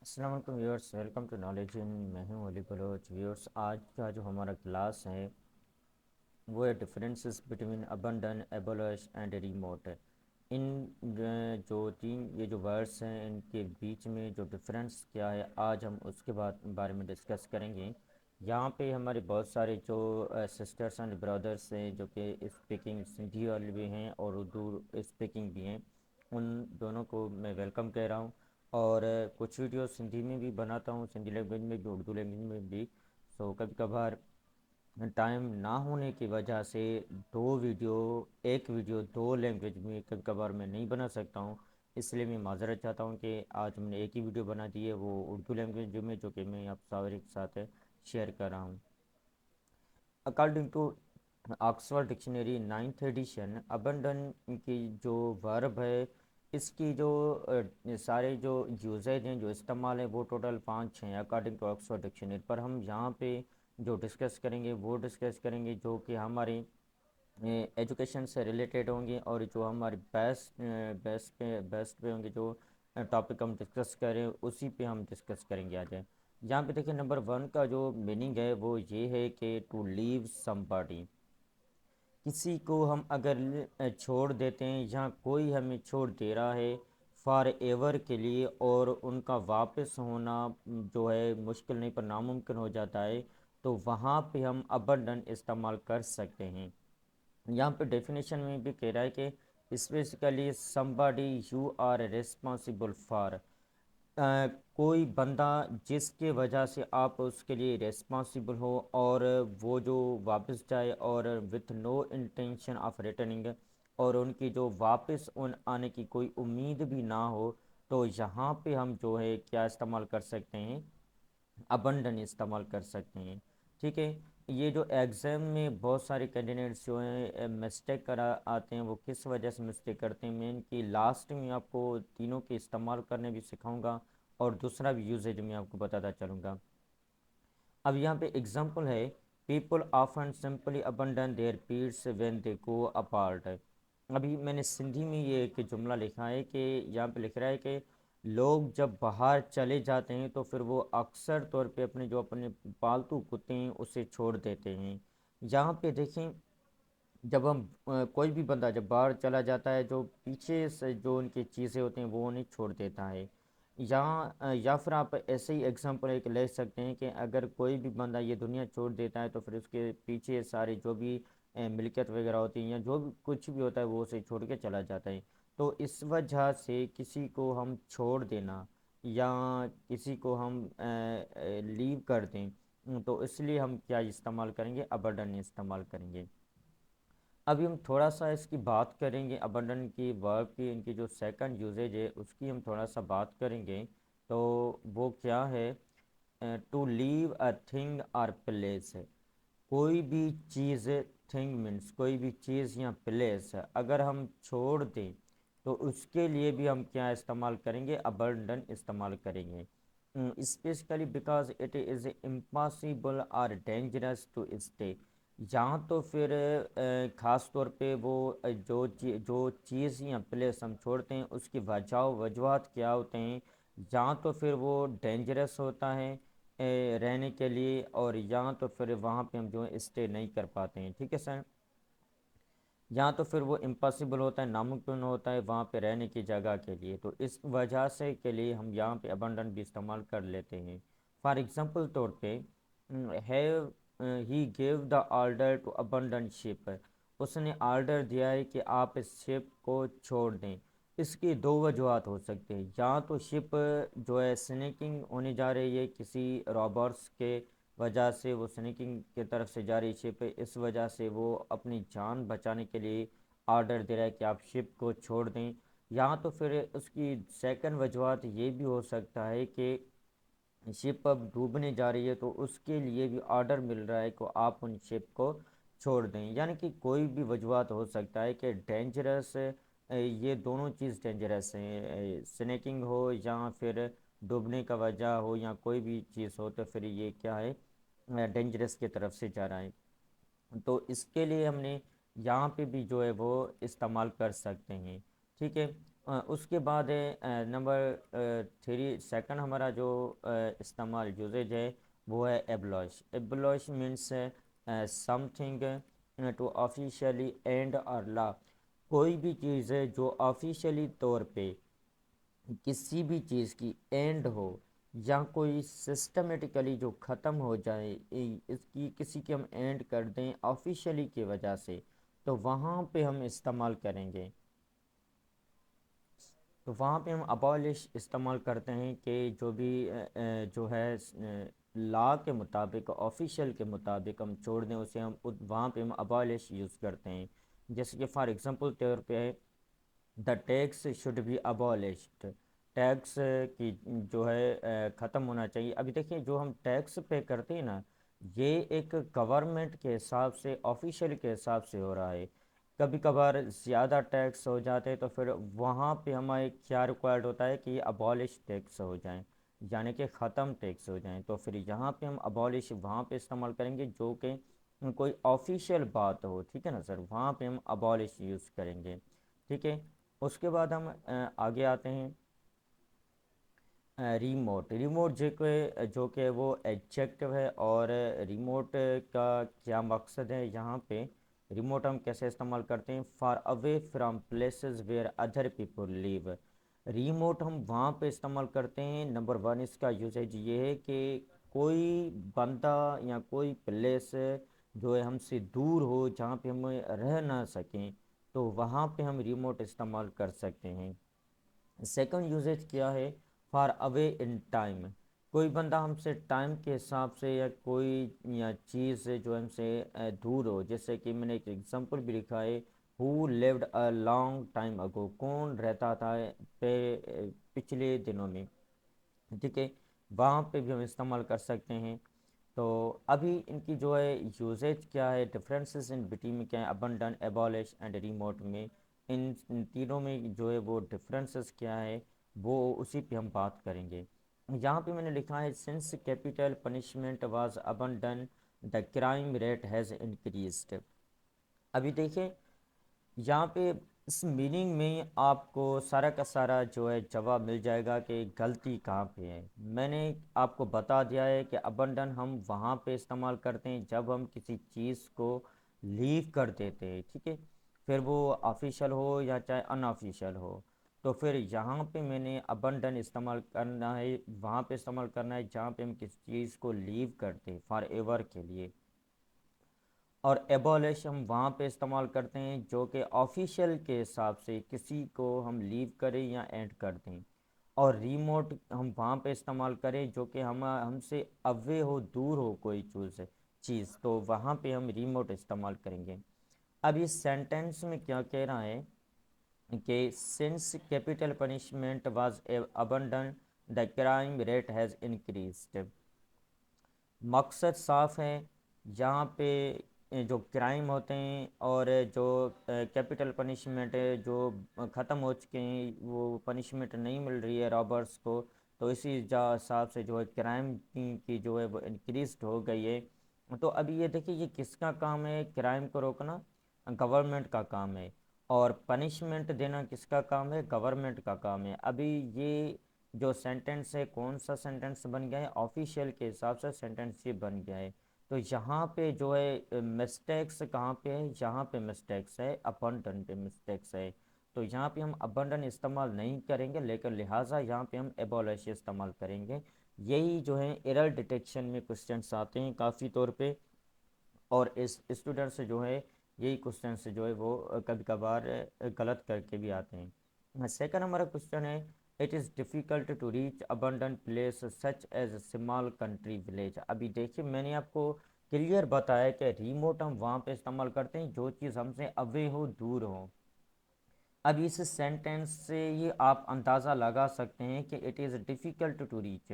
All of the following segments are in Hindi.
अस्सलाम वालेकुम viewers, welcome to knowledge in. मैं हूं अली बलोच। व्यूअर्स, आज का जो हमारा क्लास है वो है differences between abandon, abolish and remote. इन जो तीन ये जो वर्ड्स हैं इनके बीच में जो डिफरेंस क्या है आज हम उसके बारे में डिस्कस करेंगे। यहाँ पे हमारे बहुत सारे जो सिस्टर्स एंड ब्रदर्स हैं जो कि स्पीकिंग सिंधी वाले भी हैं और उर्दू स्पीकिंग भी हैं, उन दोनों को मैं वेलकम कह रहा हूँ। और कुछ वीडियो सिंधी में भी बनाता हूँ, सिंधी लैंग्वेज में भी, उर्दू लैंग्वेज में भी। सो कभी कभार टाइम ना होने की वजह से एक वीडियो दो लैंग्वेज में कभी कभार मैं नहीं बना सकता हूँ। इसलिए मैं माजरत चाहता हूँ कि आज हमने एक ही वीडियो बना दी है, वो उर्दू लैंग्वेज में, जो कि मैं आप सारे के साथ शेयर कर रहा हूँ। According to Oxford dictionary 9th edition, abandon की जो वर्ब है इसकी जो सारे जो यूजेज हैं, जो इस्तेमाल है, वो टोटल पाँच हैं अकॉर्डिंग टू ऑक्सफोर्ड डिक्शनरी। पर हम यहाँ पे जो डिस्कस करेंगे वो डिस्कस करेंगे जो कि हमारी एजुकेशन से रिलेटेड होंगे, और जो हमारे बेस्ट पे होंगे, जो टॉपिक हम डिस्कस करें उसी पे हम डिस्कस करेंगे आज। यहाँ पे देखिए, नंबर वन का जो मीनिंग है वो ये है कि टू लीव समबडी। किसी को हम अगर छोड़ देते हैं या कोई हमें छोड़ दे रहा है फॉर एवर के लिए, और उनका वापस होना जो है मुश्किल नहीं पर नामुमकिन हो जाता है, तो वहाँ पे हम अबंडन इस्तेमाल कर सकते हैं। यहाँ पे डेफिनेशन में भी कह रहा है कि specifically somebody you are responsible for, कोई बंदा जिसके वजह से आप उसके लिए रिस्पॉन्सिबल हो, और वो जो वापस जाए और with no intention of returning, और उनकी जो वापस उन आने की कोई उम्मीद भी ना हो, तो यहाँ पे हम जो है क्या इस्तेमाल कर सकते हैं, अबंडन इस्तेमाल कर सकते हैं। ठीक है। ये जो एग्ज़ाम में बहुत सारे कैंडिडेट्स जो हैं मिस्टेक करा आते हैं, वो किस वजह से मिस्टेक करते हैं, मैं इनकी लास्ट में आपको तीनों के इस्तेमाल करने भी सिखाऊंगा, और दूसरा भी यूजेज में आपको बताता चलूँगा। अब यहाँ पे एग्जांपल है, people often simply abandon their peers when they go apart. अभी मैंने सिंधी में ये एक जुमला लिखा है कि यहाँ पे लिख रहा है कि लोग जब बाहर चले जाते हैं तो फिर वो अक्सर तौर पे अपने पालतू कुत्ते हैं उसे छोड़ देते हैं। यहाँ पे देखें, जब हम कोई भी बंदा जब बाहर चला जाता है, जो पीछे से जो उनकी चीज़ें होती हैं वो उन्हें छोड़ देता है। या फिर आप ऐसे ही एग्जांपल एक ले सकते हैं कि अगर कोई भी बंदा ये दुनिया छोड़ देता है तो फिर उसके पीछे सारी जो भी मिल्कियत वगैरह होती है या जो भी कुछ भी होता है वो उसे छोड़ के चला जाता है। तो इस वजह से किसी को हम छोड़ देना या किसी को हम लीव कर दें, तो इसलिए हम क्या इस्तेमाल करेंगे, अबंडन इस्तेमाल करेंगे। अभी हम थोड़ा सा इसकी बात करेंगे, अबंडन की वर्ब की, इनकी जो सेकंड यूजेज है उसकी हम थोड़ा सा बात करेंगे। तो वो क्या है, टू लीव अ थिंग और प्लेस है। कोई भी चीज़, थिंग मीन्स कोई भी चीज़ या प्लेस अगर हम छोड़ दें तो उसके लिए भी हम क्या इस्तेमाल करेंगे, अबंडन इस्तेमाल करेंगे। Specially because it is impossible और डेंजरस टू स्टे। यहाँ तो फिर ख़ास तौर पे वो जो चीज़ या प्लेस हम छोड़ते हैं उसकी वजूहत क्या होते हैं, यहाँ तो फिर वो डेंजरस होता है रहने के लिए, और यहाँ तो फिर वहाँ पे हम जो है स्टे नहीं कर पाते हैं। ठीक है सर। यहाँ तो फिर वो इम्पॉसिबल होता है, नामुमकिन होता है वहाँ पे रहने की जगह के लिए, तो इस वजह से के लिए हम यहाँ पे अबंडन भी इस्तेमाल कर लेते हैं। फॉर एग्जांपल तौर पे, have he gave the order to abandon ship. उसने ऑर्डर दिया है कि आप इस शिप को छोड़ दें। इसकी दो वजूहत हो सकते हैं, या तो शिप जो है स्नेकिंग होने जा रही है, किसी रॉबर्स के वजह से वो स्नेकिंग की तरफ से जा रही शिप है, इस वजह से वो अपनी जान बचाने के लिए ऑर्डर दे रहा है कि आप शिप को छोड़ दें। या तो फिर उसकी सेकंड वजूहत ये भी हो सकता है कि शिप अब डूबने जा रही है, तो उसके लिए भी ऑर्डर मिल रहा है कि आप उन शिप को छोड़ दें। यानी कि कोई भी वजूहत हो सकता है कि डेंजरस, ये दोनों चीज़ डेंजरस हैं, स्नेकिंग हो या फिर डूबने का वजह हो या कोई भी चीज़ हो, तो फिर ये क्या है, डेंजरस की तरफ से जा रहा है। तो इसके लिए हमने यहाँ पे भी जो है वो इस्तेमाल कर सकते हैं। ठीक है। उसके बाद है नंबर 3, सेकंड हमारा जो इस्तेमाल यूजेज है वो है abolish. Abolish means something to officially and और ला। कोई भी चीज़ है जो ऑफिशियली तौर पे किसी भी चीज़ की एंड हो या कोई सिस्टमेटिकली जो ख़त्म हो जाए, इसकी किसी की हम एंड कर दें ऑफिशियली की वजह से, तो वहाँ पे हम इस्तेमाल करेंगे। तो वहाँ पे हम अबॉलिश इस्तेमाल करते हैं कि जो भी जो है लॉ के मुताबिक ऑफिशियल के मुताबिक हम छोड़ दें उसे, हम वहाँ पे हम अबॉलिश यूज़ करते हैं। जैसे कि फॉर एग्जांपल तौर पे the tax should be abolished. Tax की जो है ख़त्म होना चाहिए। अभी देखिए जो हम टैक्स पे करते हैं ना, ये एक गवर्नमेंट के हिसाब से ऑफिशियल के हिसाब से हो रहा है। कभी कभार ज़्यादा टैक्स हो जाते हैं तो फिर वहाँ पे हमारे क्या रिक्वायर्ड होता है कि अबॉलिश टैक्स हो जाएं, यानी कि ख़त्म टैक्स हो जाएं। तो फिर यहाँ पे हम अबॉलिश वहाँ पे इस्तेमाल करेंगे जो कि कोई ऑफिशियल बात हो, ठीक है ना सर, वहाँ पे हम अबॉलिश यूज़ करेंगे। ठीक है। उसके बाद हम आगे आते हैं रिमोट। रिमोट जो कि वो एडजेक्टिव है, और रिमोट का क्या मकसद है यहाँ पे। रिमोट हम कैसे इस्तेमाल करते हैं, far away from places where other people live. Remote हम वहाँ पे इस्तेमाल करते हैं, नंबर 1 इसका यूसेज ये है कि कोई बंदा या कोई प्लेस जो है हमसे दूर हो, जहाँ पे हम रह ना सकें, तो वहाँ पे हम रिमोट इस्तेमाल कर सकते हैं। सेकंड यूजेज क्या है, फार अवे इन टाइम। कोई बंदा हमसे टाइम के हिसाब से या कोई या चीज़ से जो हमसे दूर हो, जैसे कि मैंने एक एग्जांपल भी लिखा है, who lived a long time ago, कौन रहता था पिछले दिनों में। ठीक है। वहाँ पे भी हम इस्तेमाल कर सकते हैं। तो अभी इनकी जो है यूजेज क्या है, डिफरेंसेस इन बिटवीन में क्या है, अबंडन, एबॉलिश एंड रिमोट में, इन तीनों में जो है वो डिफरेंसेस क्या है, वो उसी पे हम बात करेंगे। यहाँ पे मैंने लिखा है, since capital punishment was abandon the crime rate has increased. अभी देखें यहाँ पे इस मीनिंग में आपको सारा का सारा जो है जवाब मिल जाएगा कि गलती कहाँ पे है। मैंने आपको बता दिया है कि अबंडन हम वहाँ पे इस्तेमाल करते हैं जब हम किसी चीज़ को लीव कर देते हैं, ठीक है, फिर वो ऑफिशियल हो या चाहे अनऑफिशियल हो। तो फिर यहाँ पे मैंने अबंडन इस्तेमाल करना है, वहाँ पे इस्तेमाल करना है जहाँ पे हम किसी चीज़ को लीव करते हैं फॉर एवर के लिए। और एबॉलिश हम वहाँ पे इस्तेमाल करते हैं जो कि ऑफिशियल के हिसाब से किसी को हम लीव करें या एंड कर दें। और रिमोट हम वहाँ पे इस्तेमाल करें जो कि हम हमसे अवे हो, दूर हो कोई चीज़, तो वहाँ पे हम रिमोट इस्तेमाल करेंगे। अब इस सेंटेंस में क्या कह रहा है कि since capital punishment was abandon the crime rate has increased. मकसद साफ है। जहाँ पे जो क्राइम होते हैं और जो कैपिटल पनिशमेंट है जो ख़त्म हो चुके हैं, वो पनिशमेंट नहीं मिल रही है रॉबर्स को, तो इसी हिसाब से जो है क्राइम की जो है वो इंक्रीज हो गई है। तो अभी ये देखिए ये किसका काम है, क्राइम को रोकना गवर्नमेंट का काम है, और पनिशमेंट देना किसका काम है, गवर्नमेंट का काम है। अभी ये जो सेंटेंस है कौन सा सेंटेंस बन गया है, ऑफिशियल के हिसाब से सेंटेंस ये बन गया है। तो यहाँ पे जो है मिस्टेक्स कहाँ पे है, यहाँ पे मिस्टेक्स है, अबंडन पे मिस्टेक्स है। तो यहाँ पे हम अबंडन इस्तेमाल नहीं करेंगे, लेकिन लिहाजा यहाँ पे हम एबॉलिश इस्तेमाल करेंगे। यही जो है एरर डिटेक्शन में क्वेश्चंस आते हैं काफ़ी तौर पे, और इस स्टूडेंट से जो है यही क्वेश्चन से जो है वो कभी कभार गलत करके भी आते हैं। सेकंड हमारा क्वेश्चन है, it is difficult to reach abandon place such as small country village. अभी देखिए मैंने आपको क्लियर बताया कि रिमोट हम वहाँ पे इस्तेमाल करते हैं जो चीज़ हमसे अवे हो, दूर हो। अब इस सेंटेंस से ये आप अंदाज़ा लगा सकते हैं कि it is difficult to reach,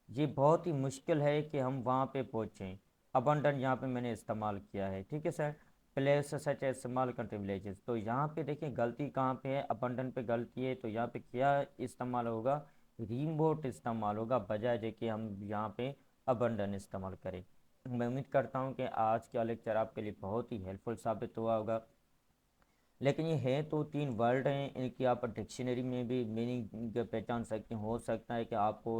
ये बहुत ही मुश्किल है कि हम वहाँ पे पहुँचें। अबंडन यहाँ पे मैंने इस्तेमाल किया है, ठीक है सर। प्लेस सच ए स्मॉल कंट्री विलेजेस, तो यहाँ पे देखिए गलती कहाँ पे है, अबंडन पे गलती है, तो यहाँ पे क्या इस्तेमाल होगा, रीमोट इस्तेमाल होगा, बजाय जे कि हम यहाँ पे अबंडन इस्तेमाल करें। मैं उम्मीद करता हूँ कि आज का लेक्चर आपके लिए बहुत ही हेल्पफुल साबित हुआ होगा। लेकिन ये है तो तीन वर्ड हैं, इनकी आप डिक्शनरी में भी मीनिंग पहचान सकते हैं। हो सकता है कि आपको